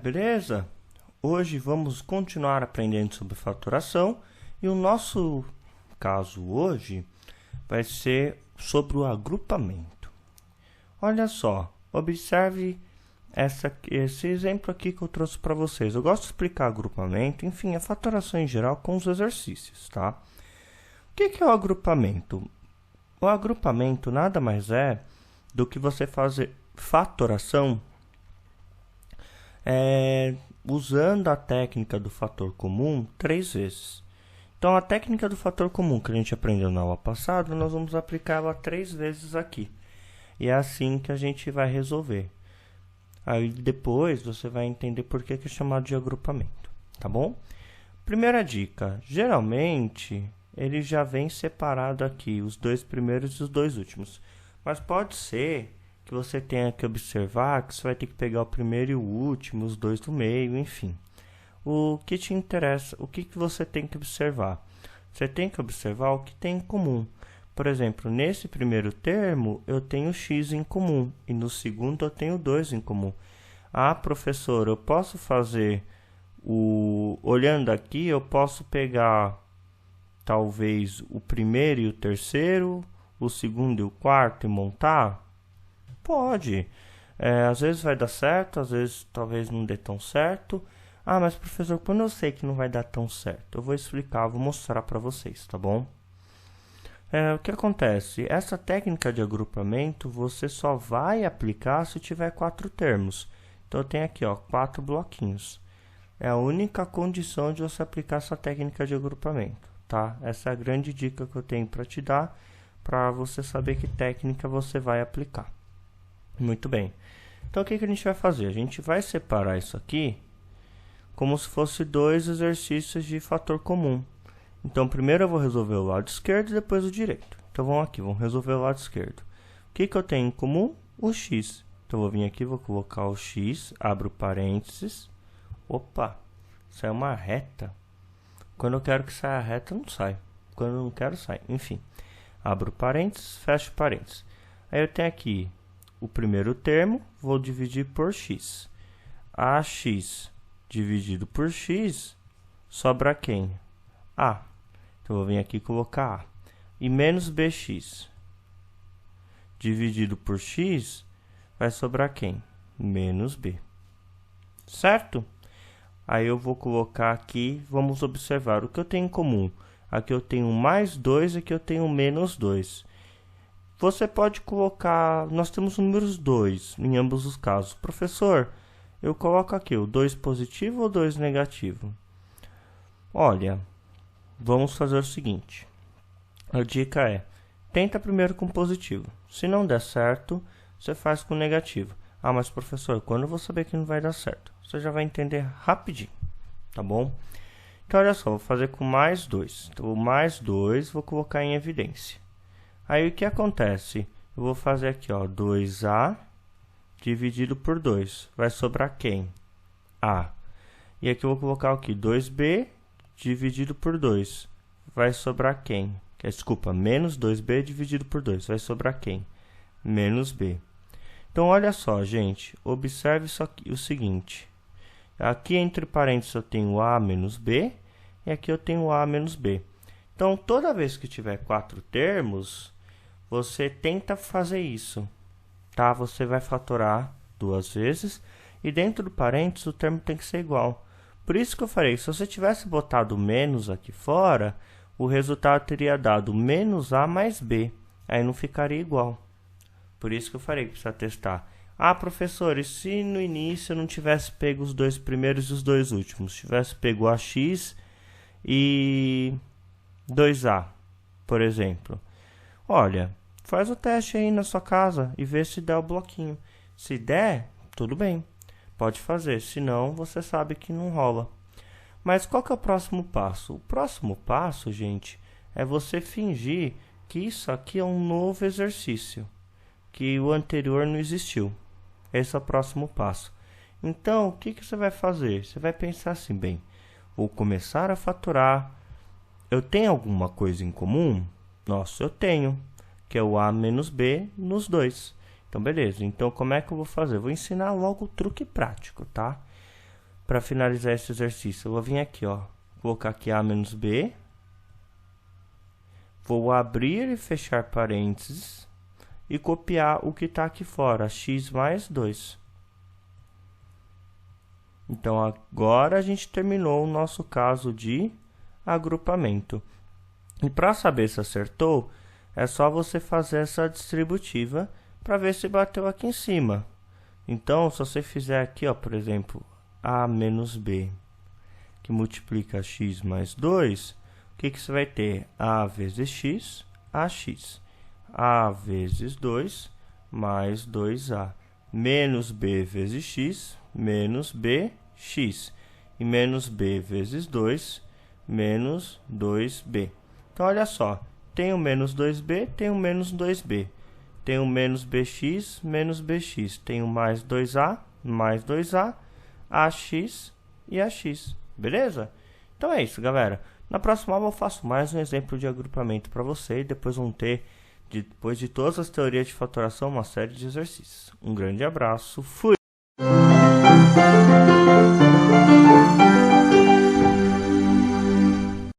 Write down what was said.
beleza? Hoje vamos continuar aprendendo sobre fatoração e o nosso caso hoje vai ser sobre o agrupamento. Olha só, observe esse exemplo aqui que eu trouxe para vocês. Eu gosto de explicar agrupamento, enfim, a fatoração em geral com os exercícios, tá? O que é o agrupamento? O agrupamento nada mais é do que você fazer fatoração usando a técnica do fator comum 3 vezes. Então, a técnica do fator comum que a gente aprendeu na aula passada, nós vamos aplicar ela 3 vezes aqui. E é assim que a gente vai resolver. Aí depois você vai entender por que é chamado de agrupamento, tá bom? Primeira dica, geralmente ele já vem separado aqui, os dois primeiros e os dois últimos. Mas pode ser que você tenha que observar que você vai ter que pegar o primeiro e o último, os dois do meio, enfim. O que te interessa, o que você tem que observar? Você tem que observar o que tem em comum. Por exemplo, nesse primeiro termo, eu tenho x em comum, e no segundo eu tenho 2 em comum. Ah, professor, eu posso fazer olhando aqui, eu posso pegar talvez o primeiro e o terceiro, o segundo e o quarto e montar? Pode. Às vezes vai dar certo, às vezes talvez não dê tão certo. Ah, mas professor, quando eu sei que não vai dar tão certo? Eu vou explicar, vou mostrar para vocês, tá bom? O que acontece? Essa técnica de agrupamento você só vai aplicar se tiver 4 termos. Então eu tenho aqui, ó, 4 bloquinhos. É a única condição de você aplicar essa técnica de agrupamento, tá? Essa é a grande dica que eu tenho para te dar, para você saber que técnica você vai aplicar. Muito bem. Então o que a gente vai fazer? A gente vai separar isso aqui como se fosse 2 exercícios de fator comum. Então, primeiro eu vou resolver o lado esquerdo e depois o direito. Então, vamos aqui, vamos resolver o lado esquerdo. O que eu tenho em comum? O x. Então, eu vou vir aqui, vou colocar o x, abro parênteses. Opa, sai uma reta. Quando eu quero que saia reta, não sai. Quando eu não quero, sai. Enfim, abro parênteses, fecho parênteses. Aí eu tenho aqui o primeiro termo, vou dividir por x. Ax dividido por x, sobra quem? A. Então, eu vou vir aqui colocar A. E menos bx dividido por x vai sobrar quem? Menos b. Certo? Aí eu vou colocar aqui, vamos observar o que eu tenho em comum. Aqui eu tenho mais 2 e aqui eu tenho menos 2. Você pode colocar, nós temos números 2 em ambos os casos. Professor, eu coloco aqui o 2 positivo ou 2 negativo? Olha, vamos fazer o seguinte. A dica é, tenta primeiro com positivo. Se não der certo, você faz com negativo. Ah, mas professor, quando eu vou saber que não vai dar certo? Você já vai entender rapidinho, tá bom? Então, olha só, vou fazer com mais 2. Então, mais 2, vou colocar em evidência. Aí, o que acontece? Eu vou fazer aqui, ó, 2a dividido por 2. Vai sobrar quem? A. E aqui eu vou colocar aqui 2b dividido por 2. Vai sobrar quem? Desculpa, menos 2b dividido por 2. Vai sobrar quem? Menos b. Então, olha só, gente. Observe isso aqui, o seguinte. Aqui entre parênteses eu tenho a menos b. E aqui eu tenho a menos b. Então, toda vez que tiver 4 termos, você tenta fazer isso. Tá? Você vai fatorar 2 vezes. E dentro do parênteses o termo tem que ser igual. Por isso que eu falei, se você tivesse botado menos aqui fora, o resultado teria dado menos a mais b. Aí não ficaria igual. Por isso que eu falei que precisa testar. Ah, professor, e se no início eu não tivesse pego os 2 primeiros e os 2 últimos? Tivesse pego ax e 2a, por exemplo. Olha, faz o teste aí na sua casa e vê se dá o bloquinho. Se der, tudo bem. Pode fazer, senão você sabe que não rola. Mas qual que é o próximo passo? O próximo passo, gente, é você fingir que isso aqui é um novo exercício, que o anterior não existiu. Esse é o próximo passo. Então, o que você vai fazer? Você vai pensar assim, bem, vou começar a fatorar. Eu tenho alguma coisa em comum? Nossa, eu tenho, que é o a menos b nos 2. Então, beleza. Então, como é que eu vou fazer? Eu vou ensinar logo o truque prático, tá? para finalizar esse exercício, eu vou vir aqui, ó, colocar aqui A menos B, vou abrir e fechar parênteses e copiar o que está aqui fora, x mais 2. Então, agora a gente terminou o nosso caso de agrupamento. E para saber se acertou, é só você fazer essa distributiva para ver se bateu aqui em cima. Então, se você fizer aqui, ó, por exemplo, A menos B, que multiplica x mais 2, o que você vai ter? A vezes x, AX. A vezes 2, mais 2A. Menos B vezes x, menos BX. E menos B vezes 2, menos 2B. Então, olha só. Tem o menos 2B, tem o menos 2B. Tem o menos BX, menos BX. Tem o mais 2A, AX e AX. Beleza? Então é isso, galera. Na próxima aula eu faço mais um exemplo de agrupamento para você e depois vão ter, depois de todas as teorias de fatoração, uma série de exercícios. Um grande abraço, fui!